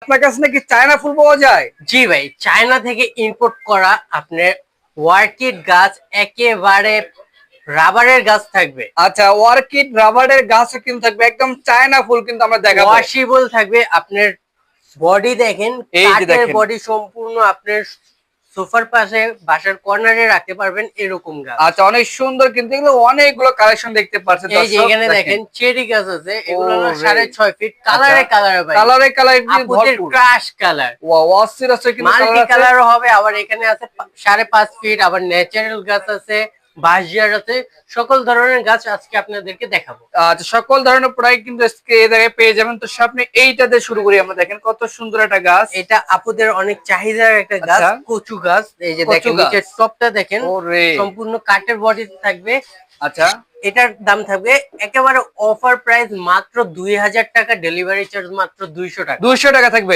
আপনার কাছে নাকি চায়না ফুল পাওয়া যায়? জি ভাই, চায়না থেকে ইম্পোর্ট করা আপনার ওয়ার্কিড গাছ, একেবারে রাবারের গাছ থাকবে। আচ্ছা, অর্কিড রাবারের গাছও কিন্তু থাকবে, একদম চায়না ফুল কিন্তু আমরা দেখাবো। ওয়াশেবল থাকবে। আপনার বডি দেখেন, এই যে কাঠের দেখেন, বডি, সম্পূর্ণ আপনার সোফার পাশে, বাসার কর্নারে রাখতে পারবেন এরকম গাছ। আচ্ছা অনেক সুন্দর, কিন্তু এগুলো অনেকগুলো কালেকশন দেখতে পাচ্ছেন এই যে দর্শক, এখানে দেখেন চেরি গাছ আছে, এগুলো হলো ওরে। 6.5 ফিট, কালারে কালারে ভাই, কালারে কালারে আপুদের ভরপুর। ক্রাশ কালার, ওয়াও, অস্থির অস্থির কিন্তু মাল্টি কালার আছে। কালারও হবে। আবার এখানে আছে 5.5 ফিট, আবার ন্যাচারাল গাছ আছে, বাঁশঝাড় আছে, সকল ধরনের গাছ আজকে আপনাদেরকে দেখাবো। আচ্ছা, সকল ধরনের প্রোডাক্ট কিন্তু আজকে এই জায়গায় পেয়ে যাবেন। তো আপনি এইটা দিয়ে শুরু করি আমরা, দেখেন কত সুন্দর একটা গাছ। এটা আপুদের অনেক চাহিদার একটা গাছ, আচ্ছা, কচু গাছ। এই যে কচু দেখেন গাছ। নিচের টপটা দেখেন, ওরে। সম্পূর্ণ কাঠের বডিতে থাকবে। আচ্ছা, এটার দাম থাকবে একেবারে অফার প্রাইস মাত্র 2000 টাকা, ডেলিভারি চার্জ মাত্র 200 টাকা। 200 টাকা থাকবে।